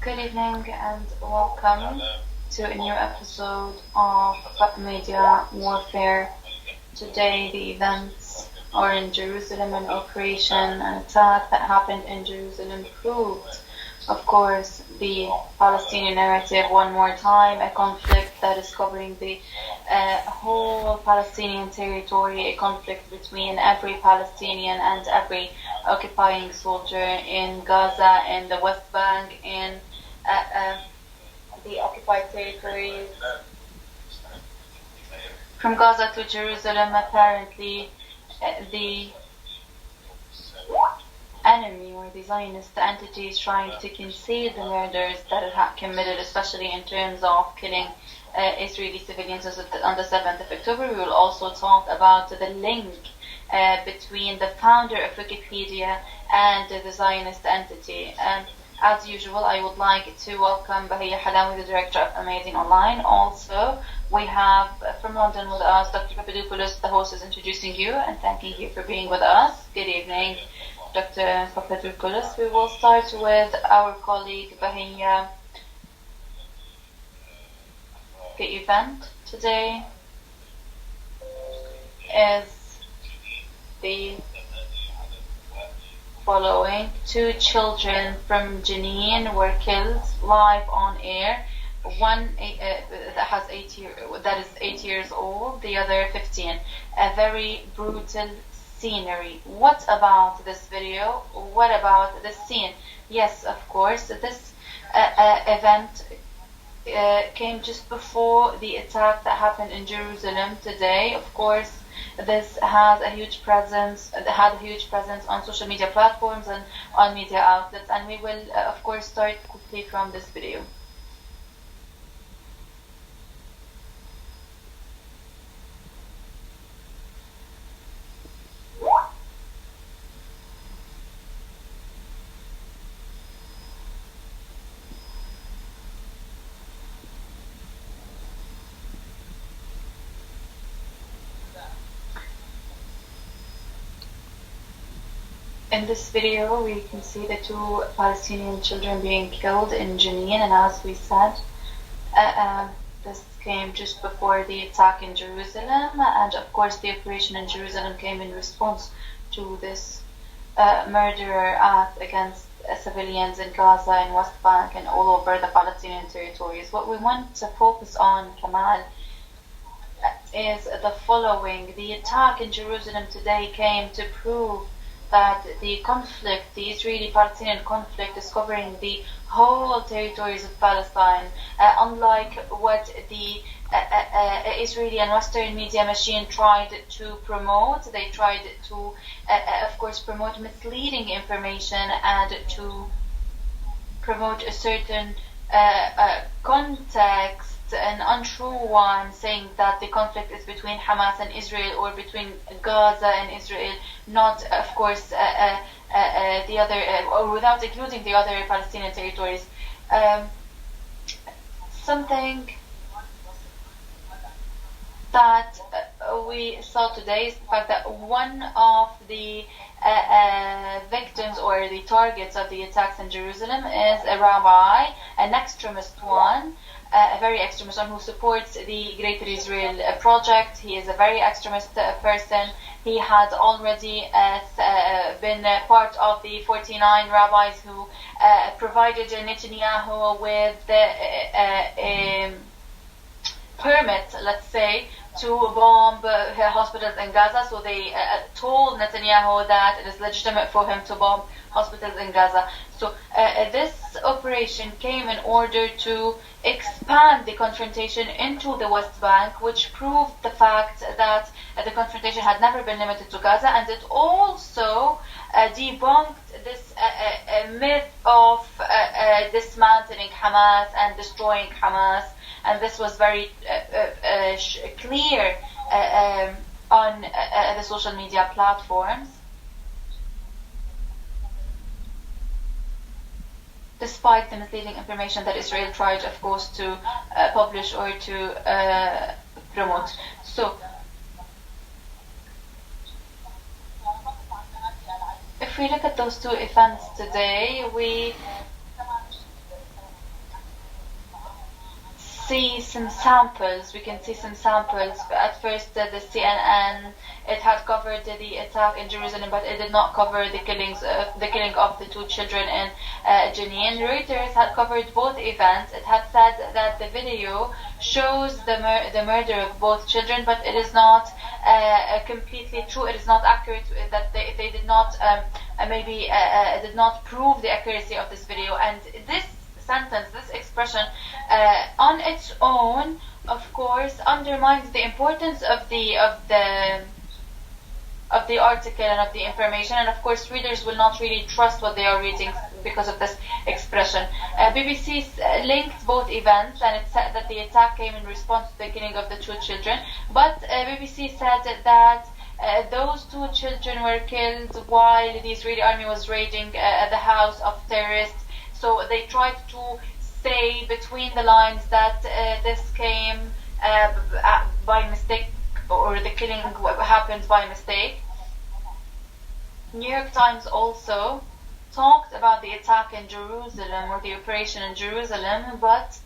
Good evening and welcome to a new episode of Media Warfare. Today the events are in Jerusalem, an operation, an attack that happened in Jerusalem proved, of course, the Palestinian narrative one more time, a conflict that is covering the whole Palestinian territory, a conflict between every Palestinian and every occupying soldier in Gaza, in the West Bank, in the occupied territories. From Gaza to Jerusalem, apparently, the enemy or the Zionist entity is trying to conceal the murders that it had committed, especially in terms of killing Israeli civilians on the 7th of October. We will also talk about the link between the founder of Wikipedia and the Zionist entity. As usual, I would like to welcome Bahia Halawi, the director of Mayadeen Online. Also, we have from London with us Dr. Papadopoulos. The host is introducing you and thanking you for being with us. Good evening, Dr. Papadopoulos. We will start with our colleague Bahia. The event today is the following. 2 children from Jenin were killed live on air. One that is 8 years old, the other 15. A very brutal scenery. What about this video? What about this scene? Yes, of course, this event came just before the attack that happened in Jerusalem today. Of course, this has a huge presence. It had a huge presence on social media platforms and on media outlets, and we will, of course, start quickly from this video. In this video, we can see the 2 Palestinian children being killed in Jenin, and as we said, this came just before the attack in Jerusalem, and of course the operation in Jerusalem came in response to this murderer act against civilians in Gaza and West Bank and all over the Palestinian territories. What we want to focus on, Kamal, is the following. The attack in Jerusalem today came to prove that the conflict, the Israeli-Palestinian conflict, is covering the whole territories of Palestine, unlike what the Israeli and Western media machine tried to promote. They tried to, of course, promote misleading information and to promote a certain context, an untrue one, saying that the conflict is between Hamas and Israel or between Gaza and Israel, not, of course, the other, or without including the other Palestinian territories. Something that we saw today is the fact that one of the victims or the targets of the attacks in Jerusalem is a rabbi, an extremist one, a very extremist one who supports the Greater Israel project. He is a very extremist person. He had already been part of the 49 rabbis who provided Netanyahu with a permit, let's say, to bomb hospitals in Gaza. So they told Netanyahu that it is legitimate for him to bomb hospitals in Gaza. So this operation came in order to expand the confrontation into the West Bank, which proved the fact that the confrontation had never been limited to Gaza, and it also debunked this myth of dismantling Hamas and destroying Hamas, and this was very clear on the social media platforms. Despite the misleading information that Israel tried, of course, to publish or to promote. So, if we look at those 2 events today, we see some samples. We can see some samples. At first, the CNN, it had covered the attack in Jerusalem, but it did not cover the killing of the 2 children in Jenin. Reuters had covered both events. It had said that the video shows the murder of both children, but it is not completely true. It is not accurate. That they did not did not prove the accuracy of this video. And this sentence, this expression, on its own, of course, undermines the importance of the article and of the information, and of course readers will not really trust what they are reading because of this expression. BBC linked both events, and it said that the attack came in response to the killing of the 2 children, but BBC said that those 2 children were killed while the Israeli army was raiding the house of terrorists. So they tried to say between the lines that this came by mistake, or the killing happened by mistake. New York Times also talked about the attack in Jerusalem, or the operation in Jerusalem, but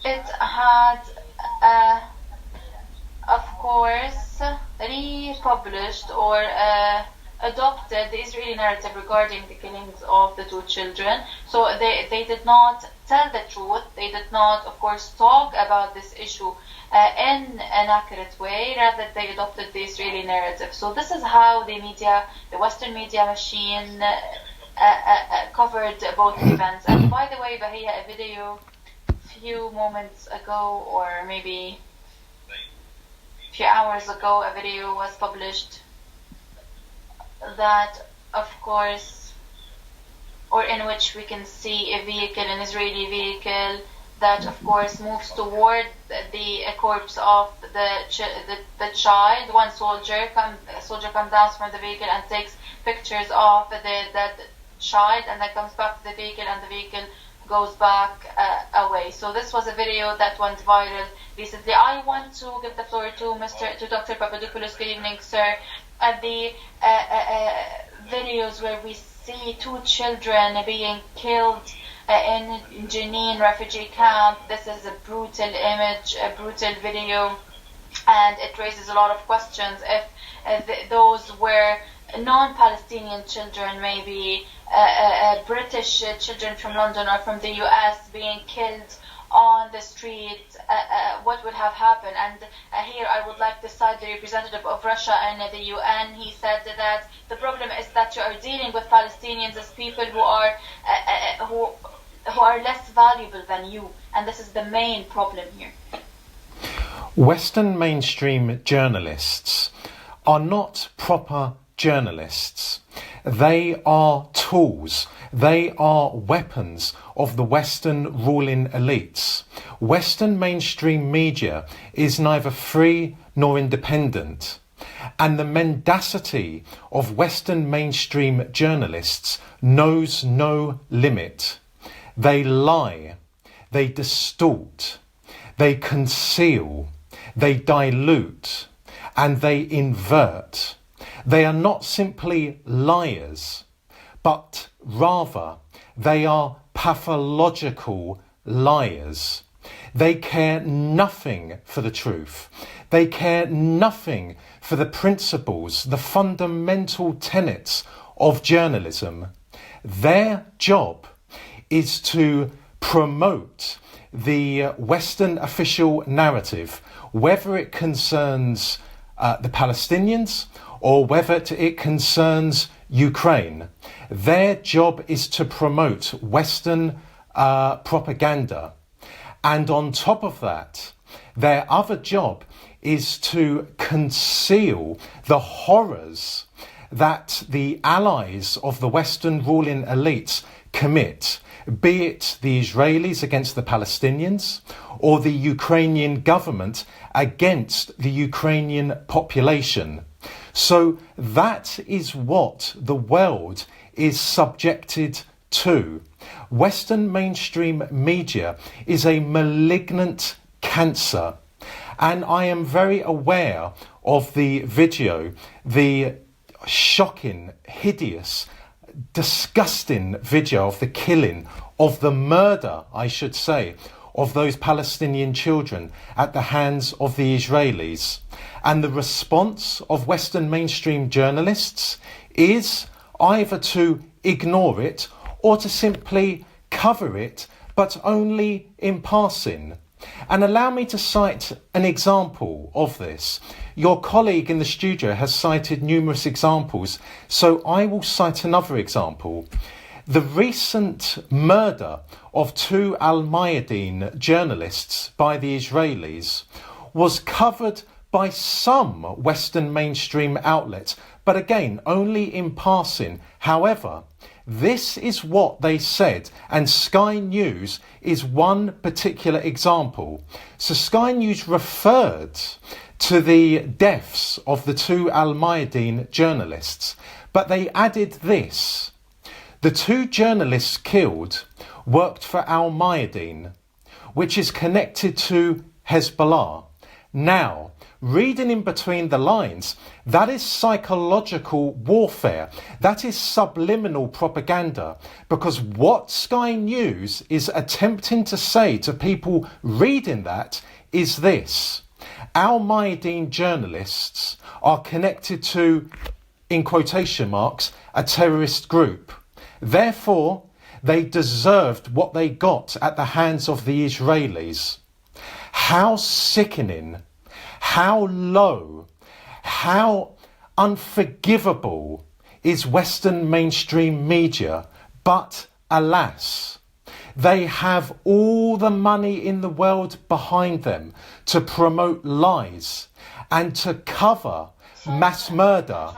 it had, of course, republished or adopted the Israeli narrative regarding the killings of the 2 children. So they did not tell the truth. They did not, of course, talk about this issue in an accurate way. Rather, they adopted the Israeli narrative. So this is how the media, the Western media machine, covered both events. And by the way, Bahia, a video a few moments ago, or maybe a few hours ago, a video was published that, of course, or in which we can see a vehicle, an Israeli vehicle, that of course moves toward the corpse of the child. One soldier comes down from the vehicle and takes pictures of that child, and then comes back to the vehicle, and the vehicle goes back away. So this was a video that went viral recently. I want to give the floor to Dr. Papadopoulos. Good evening, sir. The videos where we see 2 children being killed in Jenin refugee camp. This is a brutal image, a brutal video, and it raises a lot of questions. If those were non-Palestinian children, maybe British children from London or from the US being killed on the street, what would have happened? And here I would like to cite the representative of Russia in the UN. He said that the problem is that you are dealing with Palestinians as people who are less valuable than you, and this is the main problem here. Western mainstream journalists are not proper journalists. They are tools. They are weapons of the Western ruling elites. Western mainstream media is neither free nor independent. And the mendacity of Western mainstream journalists knows no limit. They lie, they distort, they conceal, they dilute, and they invert. They are not simply liars, but rather they are pathological liars. They care nothing for the truth. They care nothing for the principles, the fundamental tenets of journalism. Their job is to promote the Western official narrative, whether it concerns the Palestinians or whether it concerns Ukraine. Their job is to promote Western propaganda. And on top of that, their other job is to conceal the horrors that the allies of the Western ruling elites commit, be it the Israelis against the Palestinians or the Ukrainian government against the Ukrainian population. So that is what the world is subjected to. Western mainstream media is a malignant cancer. And I am very aware of the video, the shocking, hideous, disgusting video of the killing, of the murder, I should say, of those Palestinian children at the hands of the Israelis. And the response of Western mainstream journalists is either to ignore it or to simply cover it, but only in passing. And allow me to cite an example of this. Your colleague in the studio has cited numerous examples, so I will cite another example. The recent murder of two Mayadeen journalists by the Israelis was covered by some Western mainstream outlets, but again, only in passing. However, this is what they said, and Sky News is one particular example. So Sky News referred to the deaths of the two Mayadeen journalists, but they added this. The two journalists killed worked for Mayadeen, which is connected to Hezbollah. Now, reading in between the lines, that is psychological warfare. That is subliminal propaganda. Because what Sky News is attempting to say to people reading that is this. Mayadeen journalists are connected to, in quotation marks, a terrorist group. Therefore, they deserved what they got at the hands of the Israelis. How sickening, how low, how unforgivable is Western mainstream media. But alas, they have all the money in the world behind them to promote lies and to cover mass murder.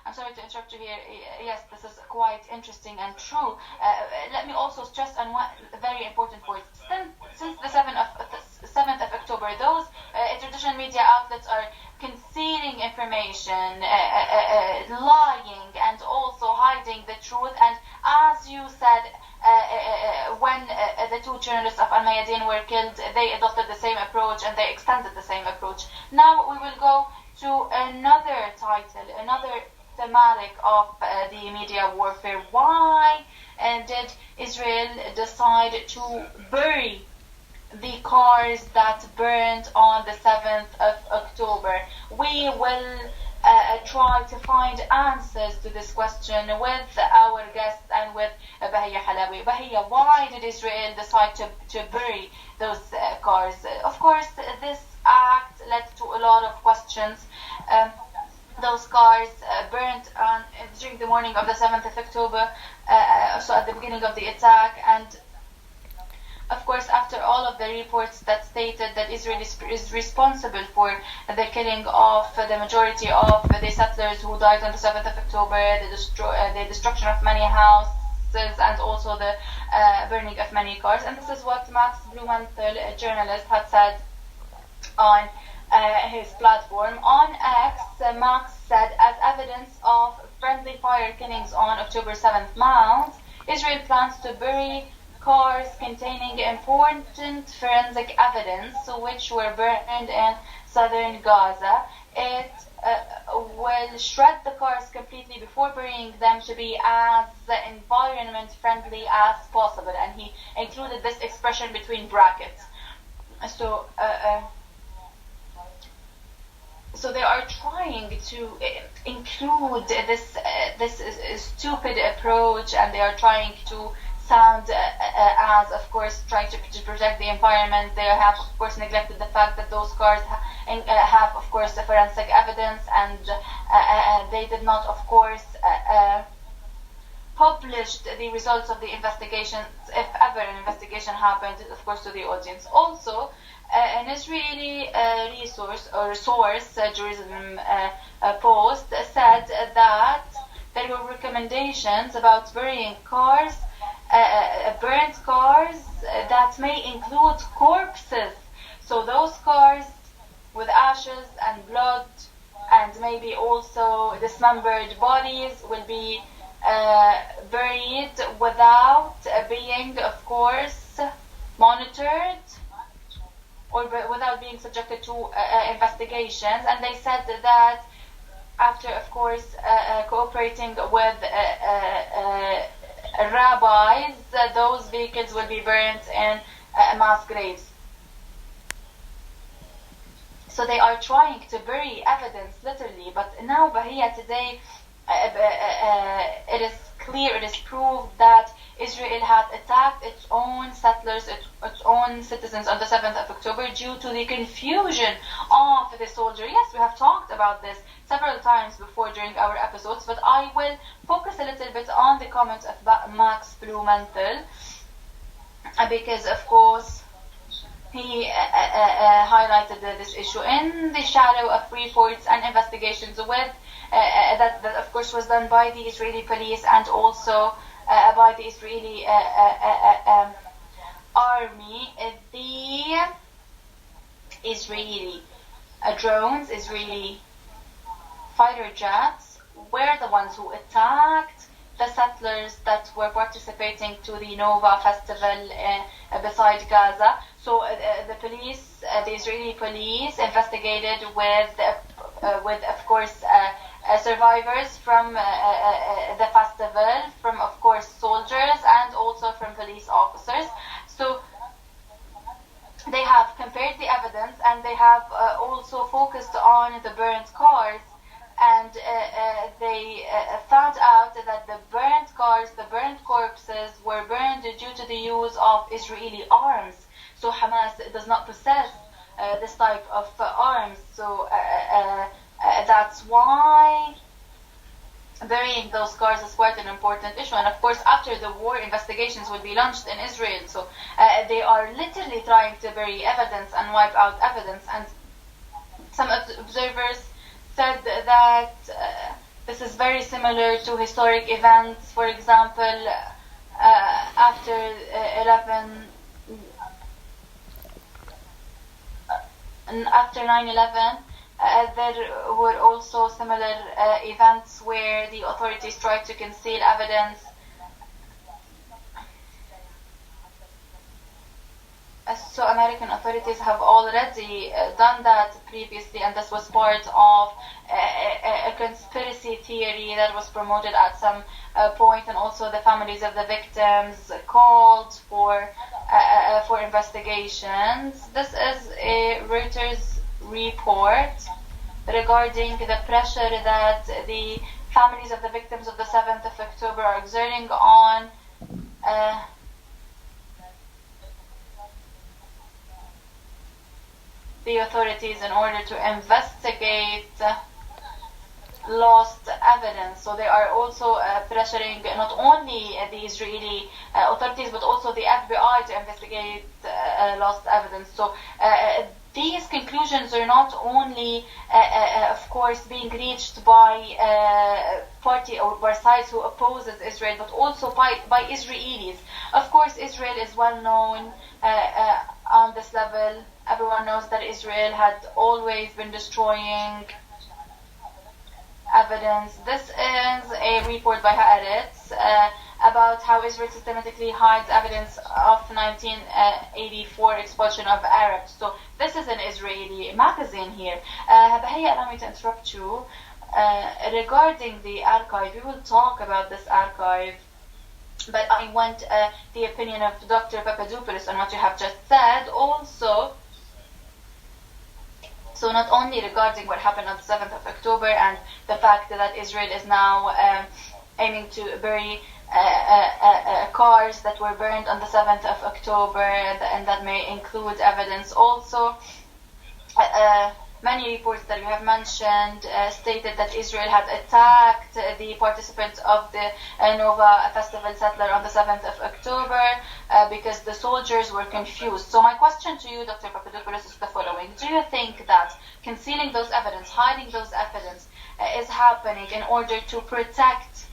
I'm sorry to interrupt you here. Yes, this is quite interesting and true. Let me also stress on one very important point. Since the 7th of October, those traditional media outlets are concealing information, lying, and also hiding the truth. And as you said, when the two journalists of Mayadeen were killed, they adopted the same approach and they extended the same approach. Now we will go to another title, another thematic of the media warfare. Why did Israel decide to bury the cars that burned on the 7th of October? We will try to find answers to this question with our guests and with Bahia Halawi. Bahia, why did Israel decide to bury those cars? Of course, this act led to a lot of questions. Those cars burnt during the morning of the 7th of October, so at the beginning of the attack, and of course after all of the reports that stated that Israel is responsible for the killing of the majority of the settlers who died on the 7th of October, the destruction of many houses, and also the burning of many cars. And this is what Max Blumenthal, a journalist, had said on his platform. On X, Max said, as evidence of friendly fire killings on October 7th mounts, Israel plans to bury cars containing important forensic evidence which were burned in southern Gaza. It will shred the cars completely before burying them to be as environment friendly as possible. And he included this expression between brackets. So they are trying to include this stupid approach, and they are trying to sound as, of course, trying to protect the environment. They have, of course, neglected the fact that those cars have, of course, forensic evidence, and they did not, of course, published the results of the investigations, if ever an investigation happened, of course, to the audience. Also, an Israeli source, Jerusalem Post, said that there were recommendations about burying cars, burnt cars that may include corpses. So those cars with ashes and blood and maybe also dismembered bodies will be buried without being, of course, monitored or without being subjected to investigations. And they said that after, of course, cooperating with rabbis, those vehicles will be burnt in mass graves. So they are trying to bury evidence, literally. But now, Bahia, today, it is clear, it is proved that Israel had attacked its own settlers, its own citizens on the 7th of October due to the confusion of the soldier. Yes, we have talked about this several times before during our episodes, but I will focus a little bit on the comments of Max Blumenthal, because, of course, he highlighted this issue in the shadow of reports and investigations with that of course was done by the Israeli police and also by the Israeli army. The Israeli drones, Israeli fighter jets were the ones who attacked the settlers that were participating to the Nova festival beside Gaza. So the police, the Israeli police, investigated with of course survivors from the festival, from of course soldiers and also from police officers. So they have compared the evidence and they have also focused on the burnt cars. And they found out that the burnt cars, the burnt corpses were burned due to the use of Israeli arms. So Hamas does not possess this type of arms. So that's why burying those cars is quite an important issue. And of course, after the war, investigations will be launched in Israel. So they are literally trying to bury evidence and wipe out evidence. And some observers said that this is very similar to historic events. For example, after 9/11, there were also similar events where the authorities tried to conceal evidence. So American authorities have already done that previously, and this was part of a conspiracy theory that was promoted at some point, and also the families of the victims called for investigations. This is a Reuters report regarding the pressure that the families of the victims of the 7th of October are exerting on the authorities in order to investigate lost evidence. So they are also pressuring not only the Israeli authorities but also the FBI to investigate lost evidence. So these conclusions are not only, of course, being reached by party or by sides who opposes Israel, but also by Israelis. Of course, Israel is well known on this level. Everyone knows that Israel had always been destroying evidence. This is a report by Haaretz about how Israel systematically hides evidence of 1984 expulsion of Arabs. So this is an Israeli magazine here. Bahia, allow me to interrupt you. Regarding the archive, we will talk about this archive, but I want the opinion of Dr. Papadopoulos on what you have just said also. So not only regarding what happened on the 7th of October and the fact that Israel is now aiming to bury cars that were burned on the 7th of October, and that may include evidence also. Many reports that we have mentioned stated that Israel had attacked the participants of the Nova Festival settler on the 7th of October because the soldiers were confused. So my question to you, Dr. Papadopoulos, is the following. Do you think that concealing those evidence, hiding those evidence is happening in order to protect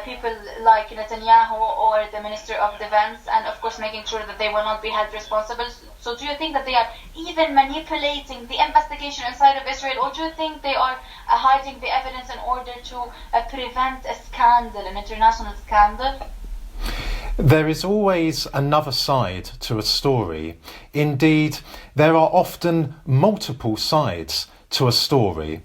people like Netanyahu or the Minister of Defense, and of course making sure that they will not be held responsible? So do you think that they are even manipulating the investigation inside of Israel, or do you think they are hiding the evidence in order to prevent a scandal, an international scandal? There is always another side to a story. Indeed, there are often multiple sides to a story.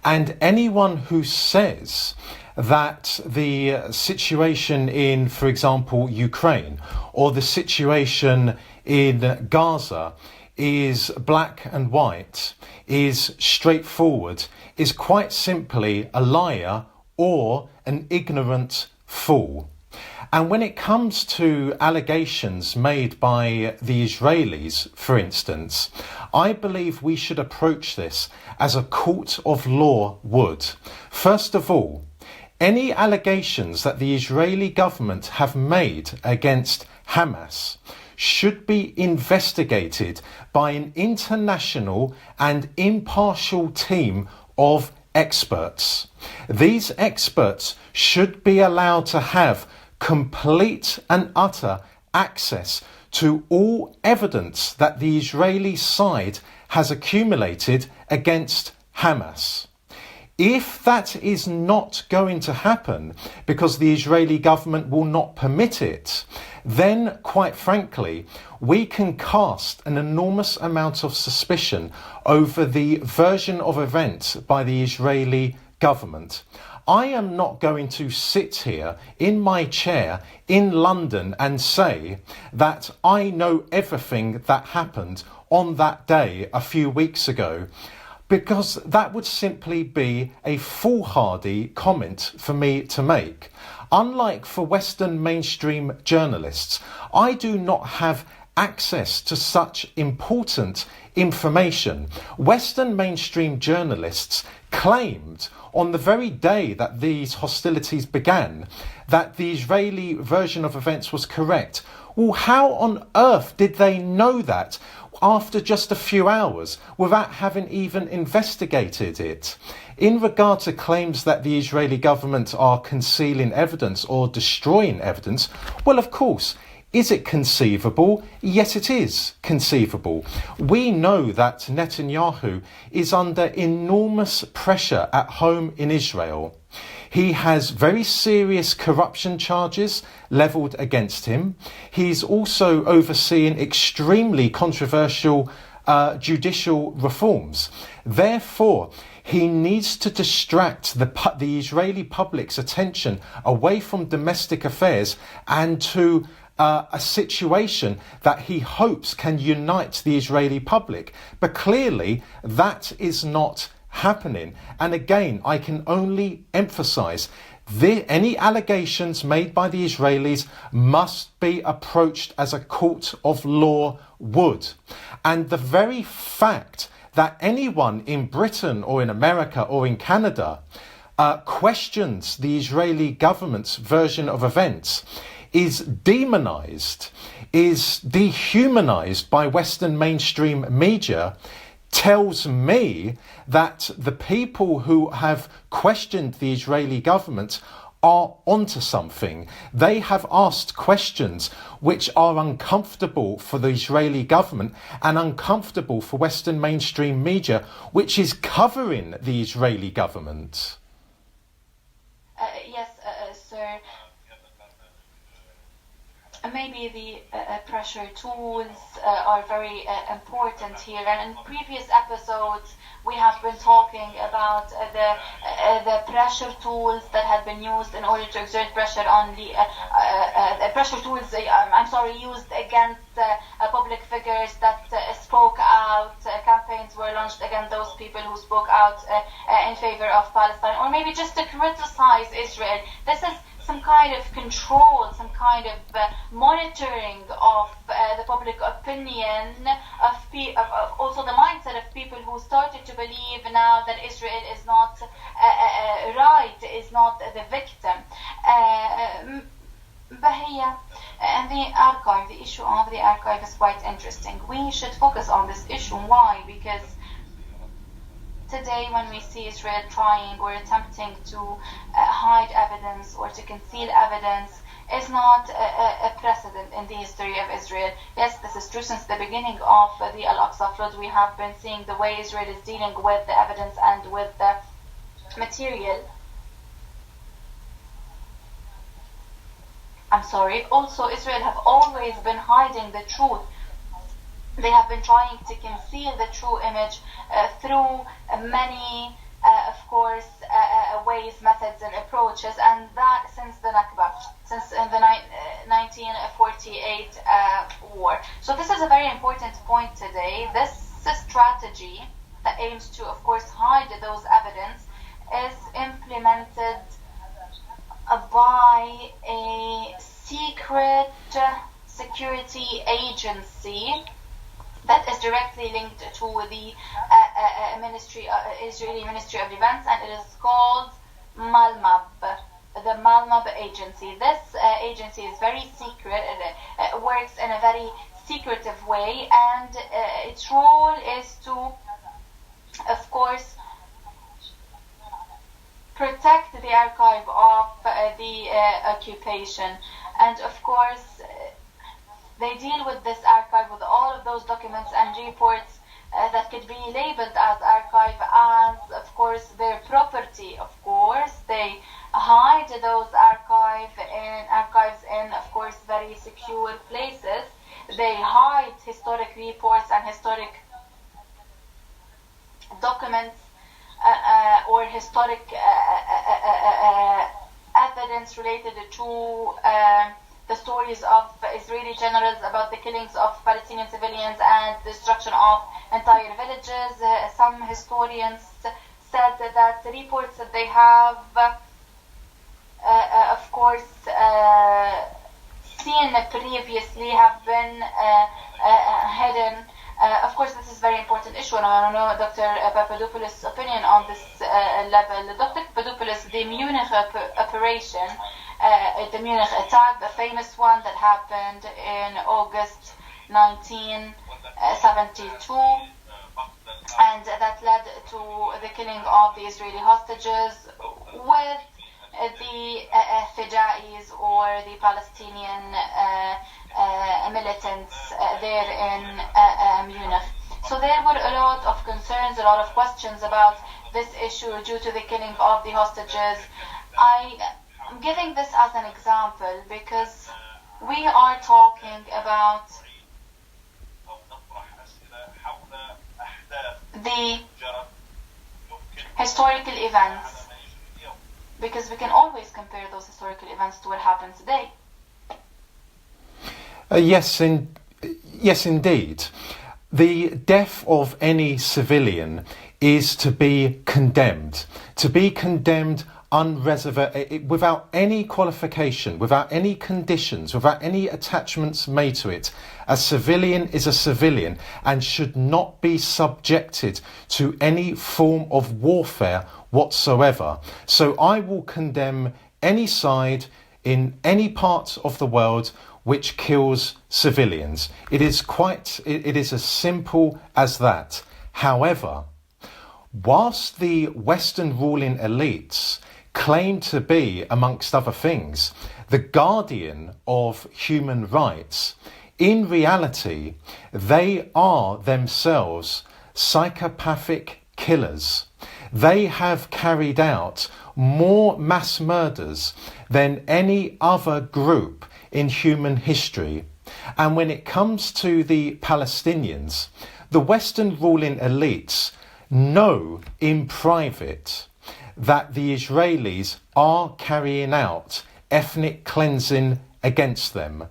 And anyone who says that the situation in, for example, Ukraine or the situation in Gaza is black and white, is straightforward, is quite simply a liar or an ignorant fool. And when it comes to allegations made by the Israelis, for instance, I believe we should approach this as a court of law would. First of all, any allegations that the Israeli government have made against Hamas should be investigated by an international and impartial team of experts. These experts should be allowed to have complete and utter access to all evidence that the Israeli side has accumulated against Hamas. If that is not going to happen because the Israeli government will not permit it, then quite frankly, we can cast an enormous amount of suspicion over the version of events by the Israeli government. I am not going to sit here in my chair in London and say that I know everything that happened on that day a few weeks ago, because that would simply be a foolhardy comment for me to make. Unlike for Western mainstream journalists, I do not have access to such important information. Western mainstream journalists claimed on the very day that these hostilities began that the Israeli version of events was correct. Well, how on earth did they know that after just a few hours without having even investigated it? In regard to claims that the Israeli government are concealing evidence or destroying evidence, well, of course, is it conceivable? Yes, it is conceivable. We know that Netanyahu is under enormous pressure at home in Israel. He has very serious corruption charges levelled against him. He's also overseeing extremely controversial judicial reforms. Therefore, he needs to distract the Israeli public's attention away from domestic affairs and to a situation that he hopes can unite the Israeli public. But clearly, that is not happening. And again, I can only emphasize any allegations made by the Israelis must be approached as a court of law would. And the very fact that anyone in Britain or in America or in Canada questions the Israeli government's version of events is demonized, is dehumanized by Western mainstream media, tells me that the people who have questioned the Israeli government are onto something. They have asked questions which are uncomfortable for the Israeli government and uncomfortable for Western mainstream media, which is covering the Israeli government. Yes, sir. Maybe the pressure tools are very important here. And in previous episodes, we have been talking about the pressure tools that had been used in order to exert pressure on the pressure tools. Used against public figures that spoke out. Campaigns were launched against those people who spoke out in favor of Palestine, or maybe just to criticize Israel. This is some kind of control, some kind of monitoring of the public opinion, of also the mindset of people who started to believe now that Israel is not right, is not the victim. Bahia, and the archive, the issue of the archive is quite interesting. We should focus on this issue. Why? Because today, when we see Israel trying or attempting to hide evidence or to conceal evidence, is not a precedent in the history of Israel. Yes, this is true. Since the beginning of the Al-Aqsa flood, we have been seeing the way Israel is dealing with the evidence and with the material. Also, Israel have always been hiding the truth. They have been trying to conceal the true image through many, ways, methods, and approaches, and that since the Nakba, since in the 1948 war. So this is a very important point today. This strategy that aims to, of course, hide those evidence is implemented by a secret security agency that is directly linked to the Israeli Ministry of Defense, and it is called Malmab, the Malmab agency. This agency is very secret. It works in a very secretive way, and its role is to, of course, protect the archive of the occupation, and of course they deal with this archive, with all of those documents and reports that could be labeled as archive, as of course their property. Of course they hide those archives in of course very secure places. They hide historic reports and historic documents or historic evidence related to the stories of Israeli generals about the killings of Palestinian civilians and destruction of entire villages. Some historians said that the reports that they have, of course, seen previously have been hidden. Of course, this is a very important issue, and I don't know Dr. Papadopoulos' opinion on this level. Dr. Papadopoulos, the Munich operation, the Munich attack, the famous one that happened in August 1972, and that led to the killing of the Israeli hostages with the Fida'is or the Palestinian militants there in Munich. So there were a lot of concerns, a lot of questions about this issue due to the killing of the hostages. I'm giving this as an example because we are talking about the historical events, because we can always compare those historical events to what happened today. Yes, indeed. The death of any civilian is to be condemned without any qualification, without any conditions, without any attachments made to it. A civilian is a civilian and should not be subjected to any form of warfare whatsoever. So I will condemn any side in any part of the world which kills civilians. It is as simple as that. However, whilst the Western ruling elites claim to be, amongst other things, the guardian of human rights, in reality, they are themselves psychopathic killers. They have carried out more mass murders than any other group in human history. And when it comes to the Palestinians, the Western ruling elites know in private that the Israelis are carrying out ethnic cleansing against them.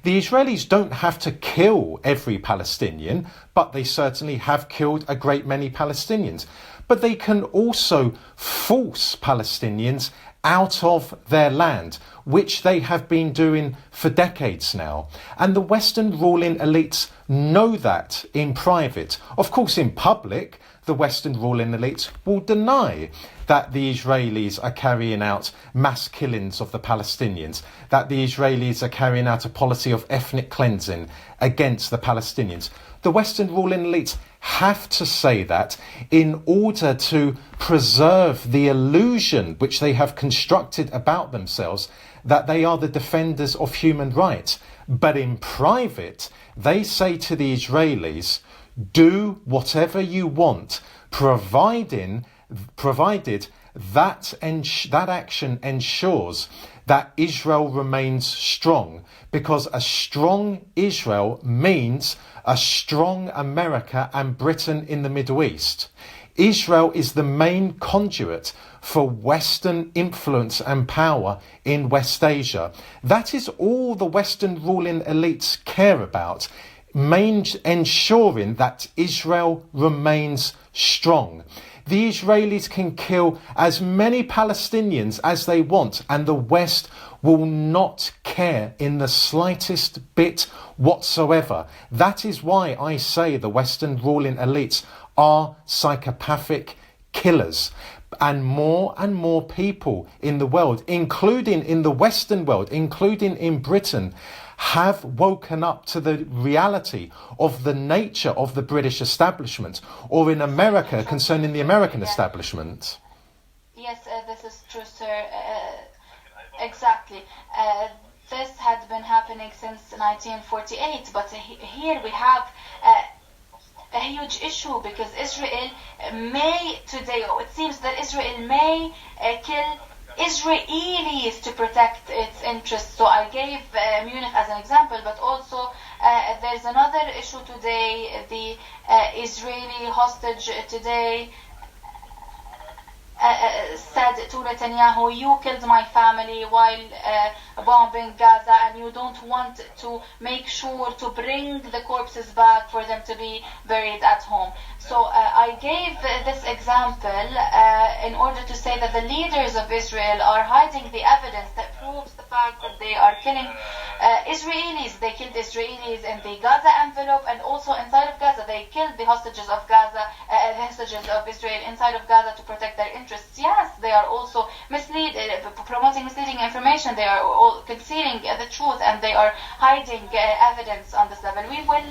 The Israelis don't have to kill every Palestinian, but they certainly have killed a great many Palestinians. But they can also force Palestinians out of their land, which they have been doing for decades now. And the Western ruling elites know that in private. Of course, in public, the Western ruling elites will deny that the Israelis are carrying out mass killings of the Palestinians, that the Israelis are carrying out a policy of ethnic cleansing against the Palestinians. The Western ruling elites have to say that in order to preserve the illusion which they have constructed about themselves that they are the defenders of human rights. But in private, they say to the Israelis, do whatever you want, provided that action ensures that Israel remains strong, because a strong Israel means a strong America and Britain in the Middle East. Israel is the main conduit for Western influence and power in West Asia. That is all the Western ruling elites care about, ensuring that Israel remains strong. The Israelis can kill as many Palestinians as they want, and the West will not care in the slightest bit whatsoever. That is why I say the Western ruling elites are psychopathic killers. And more people in the world, including in the Western world, including in Britain, have woken up to the reality of the nature of the British establishment, or in America concerning the American establishment. Yes, this is true, sir. Exactly. This had been happening since 1948, but here we have a huge issue, because Israel may today, or it seems that Israel may kill Israelis to protect its interests. So I gave Munich as an example, but also there's another issue today. The Israeli hostage today said to Netanyahu, you killed my family while bombing Gaza, and you don't want to make sure to bring the corpses back for them to be buried at home. So I gave this example in order to say that the leaders of Israel are hiding the evidence that proves the fact that they are killing Israelis. They killed Israelis in the Gaza envelope, and also inside of Gaza. They killed the hostages of Gaza, the hostages of Israel inside of Gaza to protect their interests. Yes, they are also promoting misleading information. They are all concealing the truth, and they are hiding evidence on this level. We will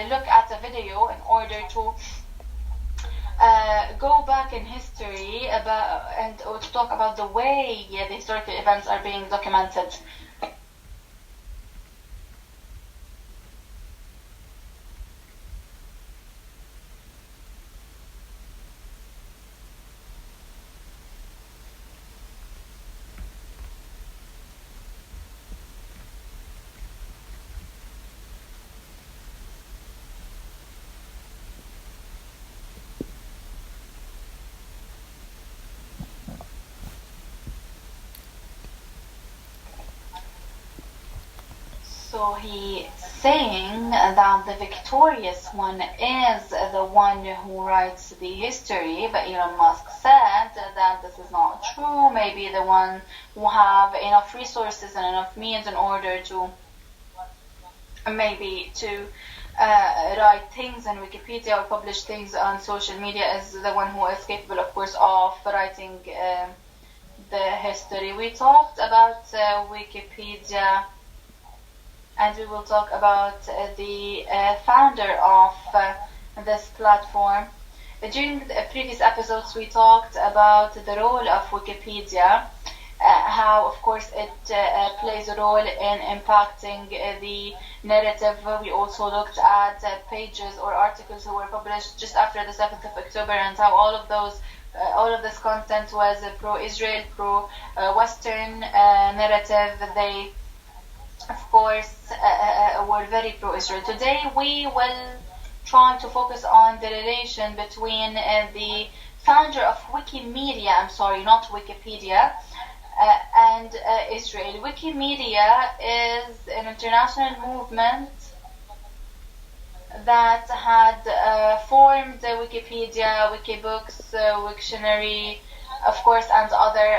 look at a video in order to go back in history to talk about the way the historical events are being documented. So he's saying that the victorious one is the one who writes the history, but Elon Musk said that this is not true. Maybe the one who have enough resources and enough means in order to write things on Wikipedia or publish things on social media is the one who is capable, of course, of writing the history. We talked about Wikipedia, and we will talk about the founder of this platform. During the previous episodes, we talked about the role of Wikipedia, how, of course, it plays a role in impacting the narrative. We also looked at pages or articles who were published just after the 7th of October, and how all of this content was pro-Israel, pro-Western narrative. They, of course, were very pro-Israel. Today we will try to focus on the relation between the founder of Wikimedia, not Wikipedia, and Israel. Wikimedia is an international movement that had formed Wikipedia, Wikibooks, Wiktionary, of course, and other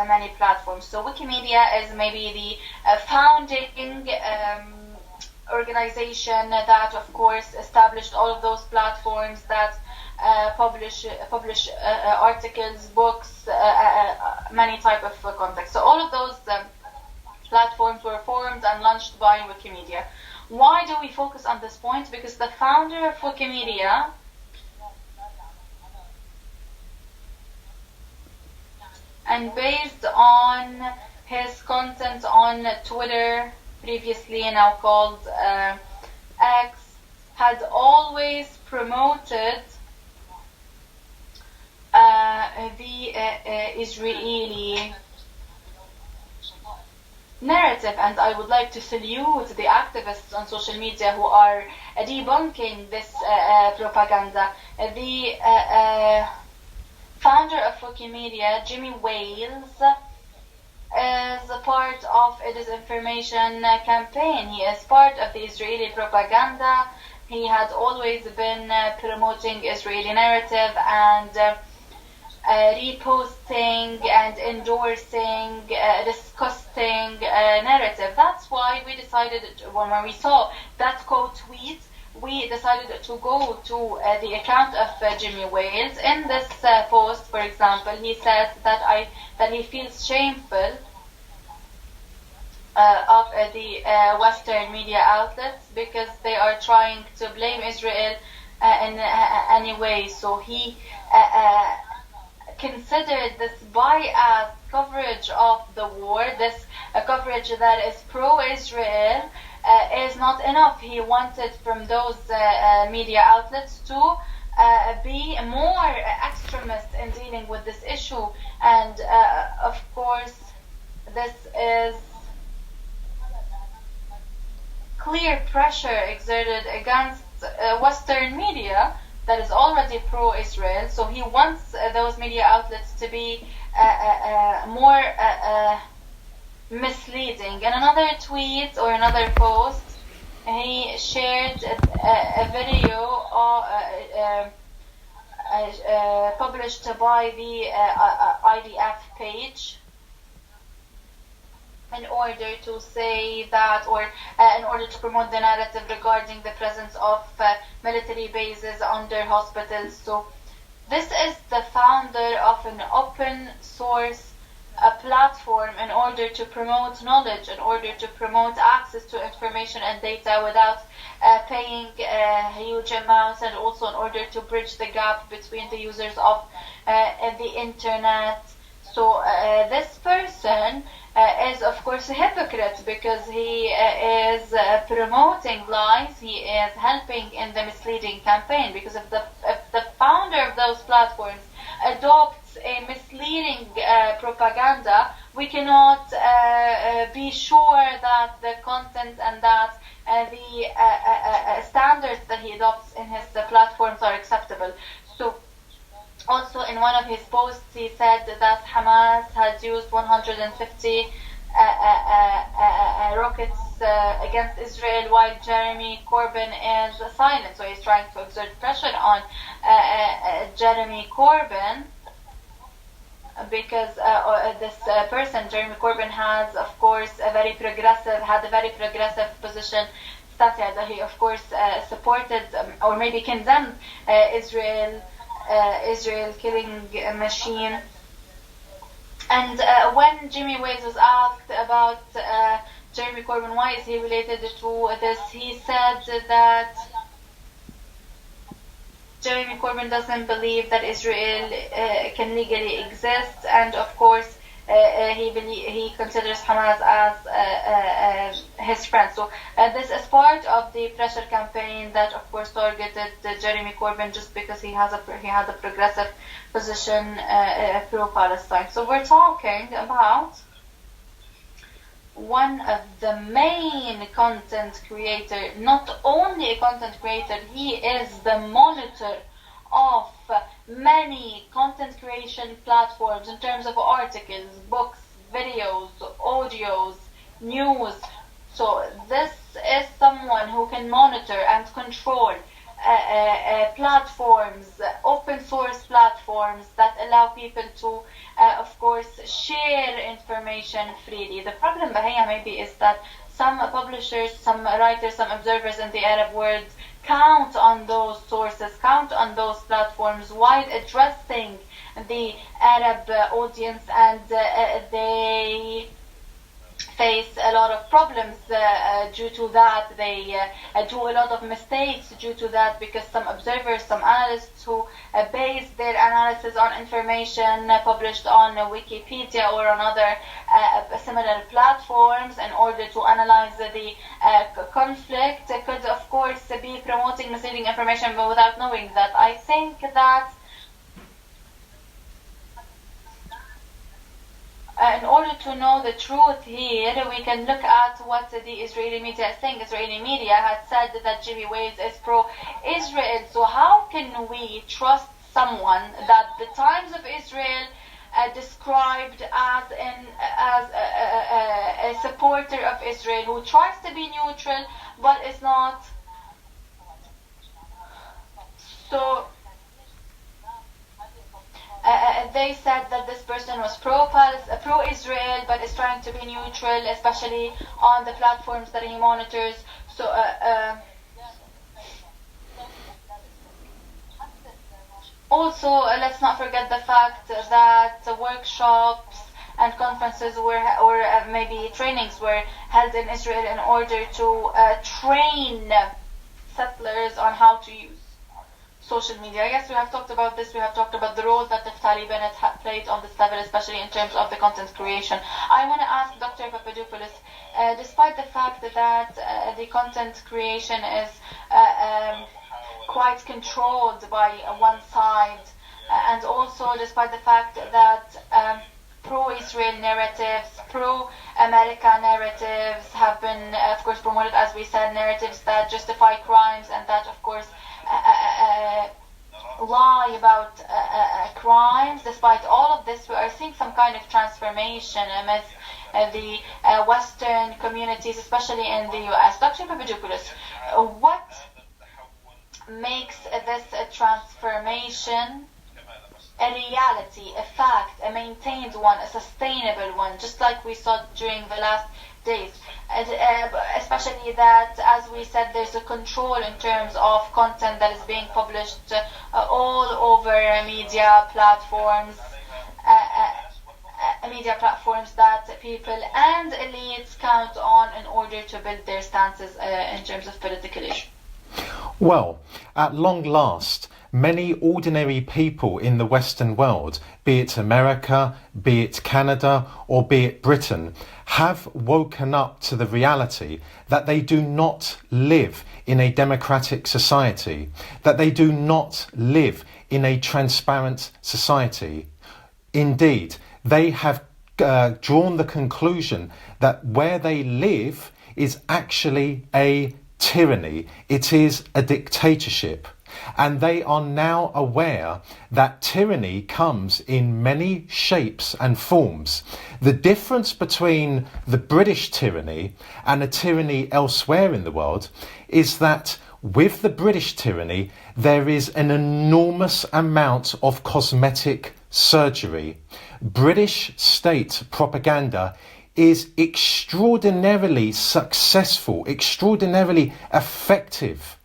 many platforms. So Wikimedia is maybe the founding organization that, of course, established all of those platforms that publish articles, books, many type of content. So all of those platforms were formed and launched by Wikimedia. Why do we focus on this point? Because the founder of Wikimedia and based on his content on Twitter, previously now called X, had always promoted the Israeli narrative, and I would like to salute the activists on social media who are debunking this propaganda. The founder of Wikimedia, Jimmy Wales, is a part of a disinformation campaign. He is part of the Israeli propaganda. He had always been promoting Israeli narrative and reposting and endorsing disgusting narrative. That's why we decided, when we saw that quote tweet, we decided to go to the account of Jimmy Wales. In this post, for example, he says that he feels shameful of the Western media outlets because they are trying to blame Israel in any way. So he considered this biased coverage of the war, this coverage that is pro-Israel, is not enough. He wanted from those media outlets to be more extremist in dealing with this issue. And of course, this is clear pressure exerted against Western media that is already pro-Israel. So he wants those media outlets to be more misleading. In another tweet or another post, he shared a video published by the IDF page in order to say that, or in order to promote the narrative regarding the presence of military bases under hospitals. So this is the founder of an open source platform in order to promote knowledge, in order to promote access to information and data without paying huge amounts, and also in order to bridge the gap between the users of the internet. So this person is of course a hypocrite because he is promoting lies, he is helping in the misleading campaign, because if the founder of those platforms adopts a misleading propaganda, we cannot be sure that the content and that the standards that he adopts in his platforms are acceptable. So also in one of his posts he said that Hamas has used 150 rockets against Israel while Jeremy Corbyn is silent. So he's trying to exert pressure on Jeremy Corbyn because this person, Jeremy Corbyn, has of course had a very progressive position. That he of course supported or maybe condemned Israel killing machine. And when Jimmy Wales was asked about Jeremy Corbyn, why is he related to this, he said that Jeremy Corbyn doesn't believe that Israel can legally exist, and of course he considers Hamas as his friend. So this is part of the pressure campaign that of course targeted Jeremy Corbyn just because he had a progressive position pro-Palestine. So we're talking about one of the main content creator, not only a content creator, he is the monitor of many content creation platforms in terms of articles, books, videos, audios, news. So this is someone who can monitor and control platforms, open source platforms that allow people to of course share information freely. The problem, Bahia, maybe is that some publishers, some writers, some observers in the Arab world count on those sources, count on those platforms while addressing the Arab audience, and they face a lot of problems due to that. They do a lot of mistakes due to that, because some observers, some analysts who base their analysis on information published on Wikipedia or on other similar platforms in order to analyze the conflict could of course be promoting misleading information but without knowing that. I think that in order to know the truth here, we can look at what the Israeli media is saying. Israeli media has said that Jimmy Wales is pro-Israel. So how can we trust someone that the Times of Israel described as a supporter of Israel, who tries to be neutral but is not? So they said that this person was pro-Israel but is trying to be neutral, especially on the platforms that he monitors. So also, let's not forget the fact that the workshops and conferences or maybe trainings were held in Israel in order to train settlers on how to use social media. Yes, we have talked about this. We have talked about the role that Naftali Bennett played on this level, especially in terms of the content creation. I want to ask Dr. Papadopoulos, despite the fact that the content creation is quite controlled by one side, and also despite the fact that pro-Israel narratives, pro-America narratives have been, of course, promoted, as we said, narratives that justify crimes and that, of course, lie about crimes. Despite all of this, we are seeing some kind of transformation amidst the Western communities, especially in the US. Dr. Papadopoulos, what makes this transformation a reality, a fact, a maintained one, a sustainable one, just like we saw during the last days? Especially that, as we said, there's a control in terms of content that is being published all over media platforms that people and elites count on in order to build their stances in terms of political issues. Well, at long last, many ordinary people in the Western world, be it America, be it Canada, or be it Britain, have woken up to the reality that they do not live in a democratic society, that they do not live in a transparent society. Indeed, they have drawn the conclusion that where they live is actually a tyranny. It is a dictatorship. And they are now aware that tyranny comes in many shapes and forms. The difference between the British tyranny and a tyranny elsewhere in the world is that with the British tyranny, there is an enormous amount of cosmetic surgery. British state propaganda is extraordinarily successful, extraordinarily effective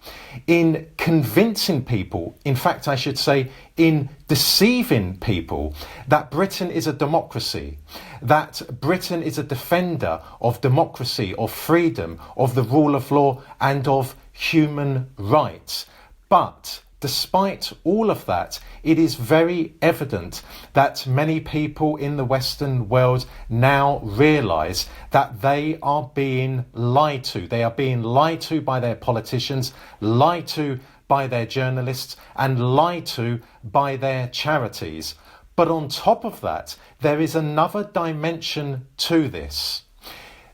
in convincing people, in fact I should say in deceiving people, that Britain is a democracy, that Britain is a defender of democracy, of freedom, of the rule of law and of human rights. But despite all of that, it is very evident that many people in the Western world now realise that they are being lied to. They are being lied to by their politicians, lied to by their journalists, and lied to by their charities. But on top of that, there is another dimension to this.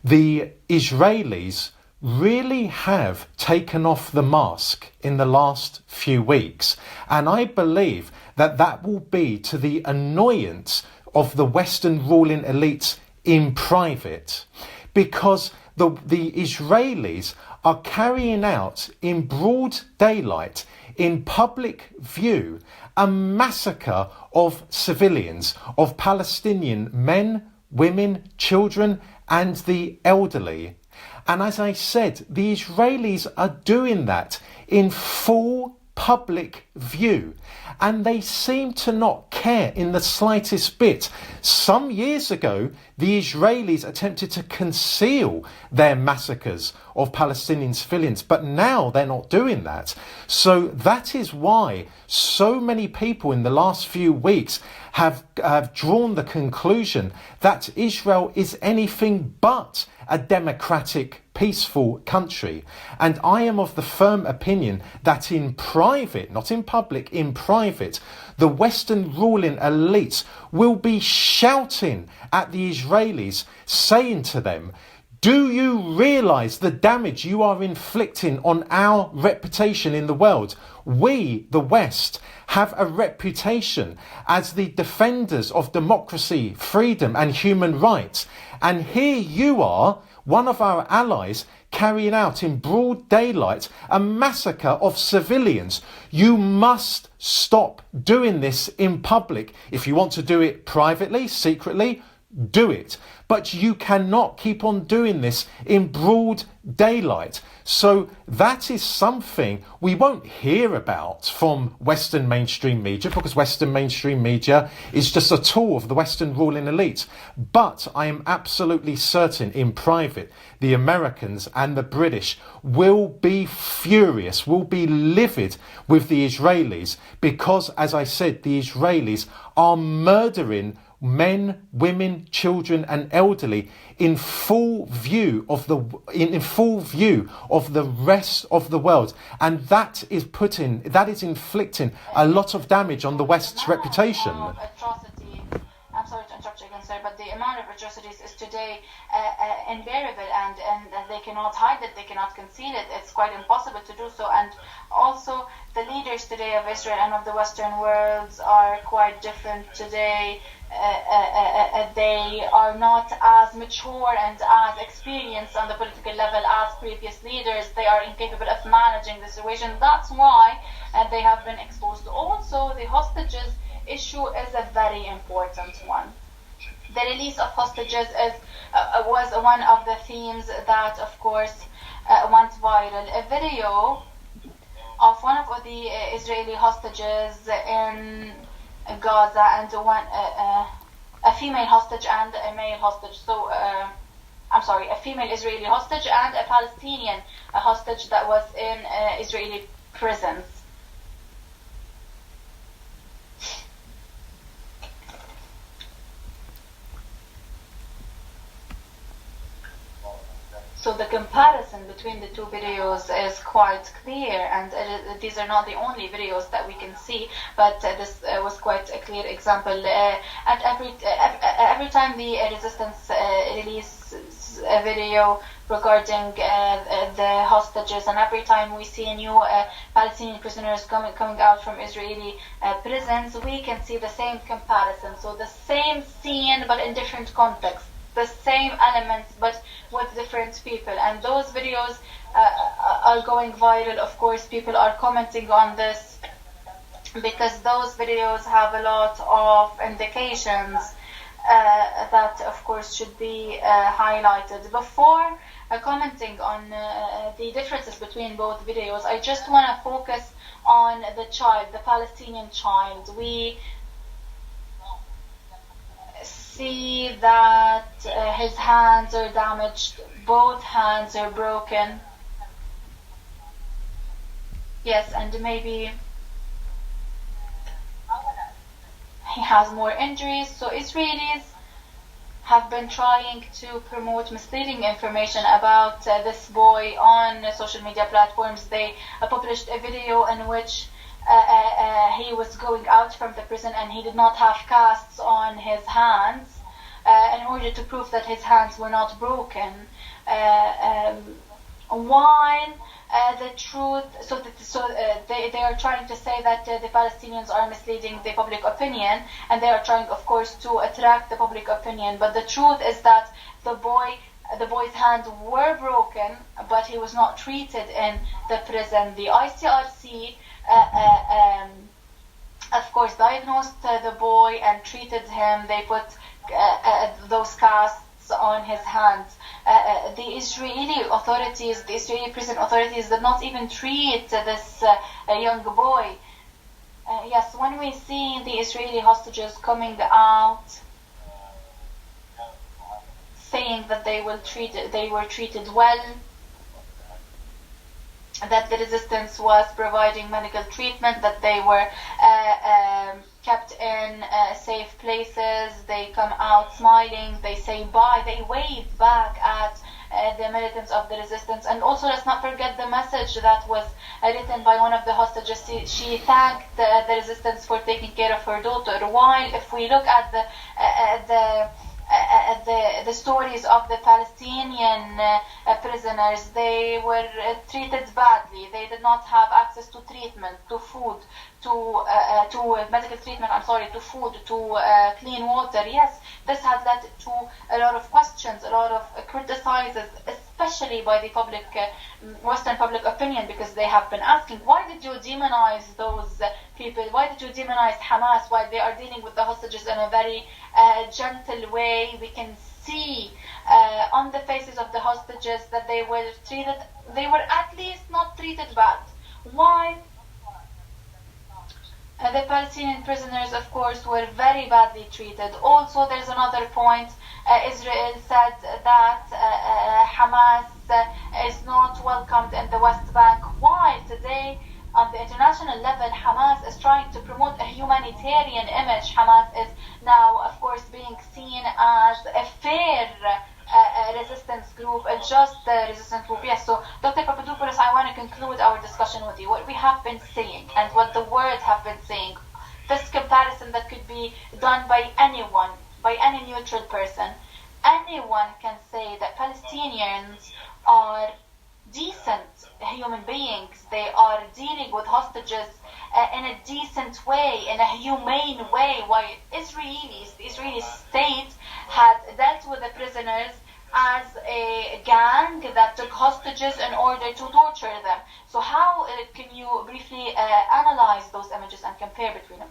The Israelis really have taken off the mask in the last few weeks. And I believe that that will be to the annoyance of the Western ruling elites in private, because the Israelis are carrying out in broad daylight, in public view, a massacre of civilians, of Palestinian men, women, children, and the elderly. And as I said, the Israelis are doing that in full public view, and they seem to not care in the slightest bit. Some years ago, the Israelis attempted to conceal their massacres of Palestinian civilians, but now they're not doing that. So that is why so many people in the last few weeks have drawn the conclusion that Israel is anything but a democratic peaceful country. And I am of the firm opinion that in private, not in public, in private, the Western ruling elites will be shouting at the Israelis, saying to them, do you realise the damage you are inflicting on our reputation in the world? We, the West, have a reputation as the defenders of democracy, freedom and human rights. And here you are, one of our allies, carrying out in broad daylight a massacre of civilians. You must stop doing this in public. If you want to do it privately, secretly, do it. But you cannot keep on doing this in broad daylight. So that is something we won't hear about from Western mainstream media, because Western mainstream media is just a tool of the Western ruling elite. But I am absolutely certain in private, the Americans and the British will be furious, will be livid with the Israelis, because, as I said, the Israelis are murdering men, women, children and elderly in full view of the rest of the world, and that is inflicting a lot of damage on the West's reputation. I'm sorry to interrupt you again, sir, but the amount of atrocities is today unbearable, and they cannot hide it, they cannot conceal it. It's quite impossible to do so. And also, the leaders today of Israel and of the Western worlds are quite different today. They are not as mature and as experienced on the political level as previous leaders. They are incapable of managing the situation. That's why they have been exposed. Also, the hostages issue is a very important one. The release of hostages was one of the themes that, of course, went viral. A video of one of the Israeli hostages in Gaza, and a female hostage and a male hostage. So, a female Israeli hostage and a Palestinian hostage that was in Israeli prisons. So the comparison between the two videos is quite clear, and these are not the only videos that we can see, but this was quite a clear example. And every time the resistance releases a video regarding the hostages, and every time we see new Palestinian prisoners coming out from Israeli prisons, we can see the same comparison. So the same scene, but in different contexts. The same elements but with different people, and those videos are going viral. Of course, people are commenting on this because those videos have a lot of indications that, of course, should be highlighted. Before commenting on the differences between both videos, I just want to focus on the child, the Palestinian child. We see that his hands are damaged, both hands are broken. Yes, and maybe he has more injuries. So Israelis have been trying to promote misleading information about this boy on social media platforms. They published a video in which he was going out from the prison and he did not have casts on his hands in order to prove that his hands were not broken. While the truth, they are trying to say that the Palestinians are misleading the public opinion, and they are trying, of course, to attract the public opinion. But the truth is that the boy's hands were broken, but he was not treated in the prison. The ICRC of course, diagnosed the boy and treated him. They put those casts on his hands. The Israeli authorities, the Israeli prison authorities, did not even treat this young boy. Yes, when we see the Israeli hostages coming out saying that they were treated well, that the resistance was providing medical treatment, that they were kept in safe places, they come out smiling, they say bye, they wave back at the militants of the resistance. And also, let's not forget the message that was written by one of the hostages. She thanked the resistance for taking care of her daughter. While if we look at the stories of the Palestinian prisoners, they were treated badly. They did not have access to treatment, to food, to medical treatment. To food, to clean water. Yes, this has led to a lot of questions, a lot of criticizes, especially by the public, Western public opinion, because they have been asking, why did you demonize those people? Why did you demonize Hamas while they are dealing with the hostages in a very gentle way? We can see on the faces of the hostages that they were at least not treated bad. Why? The Palestinian prisoners, of course, were very badly treated. Also, there's another point. Israel said that Hamas is not welcomed in the West Bank. Why? Today, on the international level, Hamas is trying to promote a humanitarian image. Hamas is now, of course, being seen as a fair resistance group, a just resistance group. Yes, so Dr. Papadopoulos, I want to conclude our discussion with you. What we have been saying and what the world have been saying, this comparison that could be done by anyone, by any neutral person, anyone can say that Palestinians are decent human beings. They are dealing with hostages in a decent way, in a humane way, while the Israeli state had dealt with the prisoners as a gang that took hostages in order to torture them. So how can you briefly analyze those images and compare between them?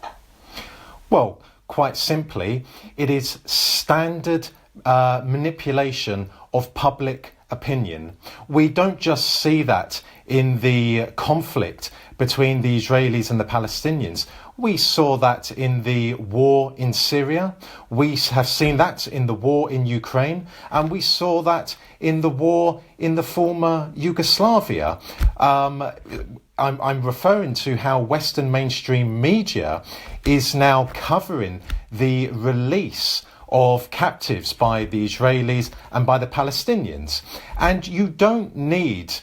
Well, quite simply, it is standard manipulation of public opinion. We don't just see that in the conflict between the Israelis and the Palestinians. We saw that in the war in Syria. We have seen that in the war in Ukraine. And we saw that in the war in the former Yugoslavia. I'm referring to how Western mainstream media is now covering the release of captives by the Israelis and by the Palestinians. And you don't need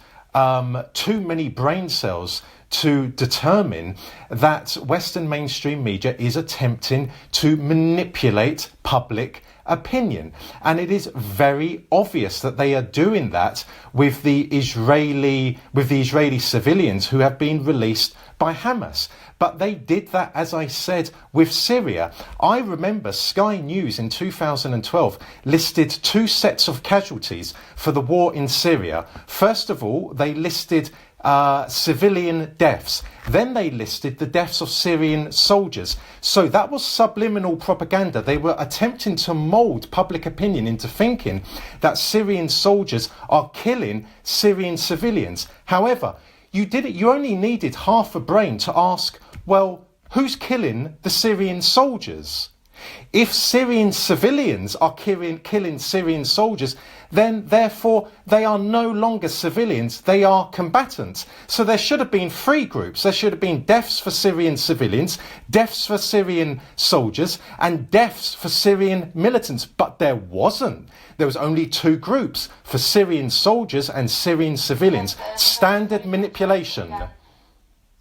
too many brain cells to determine that Western mainstream media is attempting to manipulate public opinion. And it is very obvious that they are doing that with the Israeli civilians who have been released by Hamas. But they did that, as I said, with Syria. I remember Sky News in 2012 listed two sets of casualties for the war in Syria. First of all, they listed civilian deaths. Then they listed the deaths of Syrian soldiers. So that was subliminal propaganda. They were attempting to mould public opinion into thinking that Syrian soldiers are killing Syrian civilians. However, you only needed half a brain to ask, well, who's killing the Syrian soldiers? If Syrian civilians are killing Syrian soldiers, then therefore they are no longer civilians, they are combatants. So there should have been three groups. There should have been deaths for Syrian civilians, deaths for Syrian soldiers, and deaths for Syrian militants. But there wasn't. There was only two groups, for Syrian soldiers and Syrian civilians. Standard manipulation.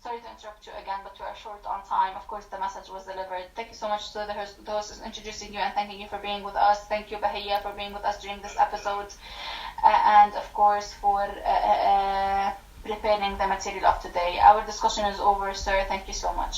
Sorry to interrupt you again, but we are short on time. Of course, the message was delivered. Thank you so much to the host introducing you and thanking you for being with us. Thank you, Bahia, for being with us during this episode. And of course, for preparing the material of today. Our discussion is over, sir. Thank you so much.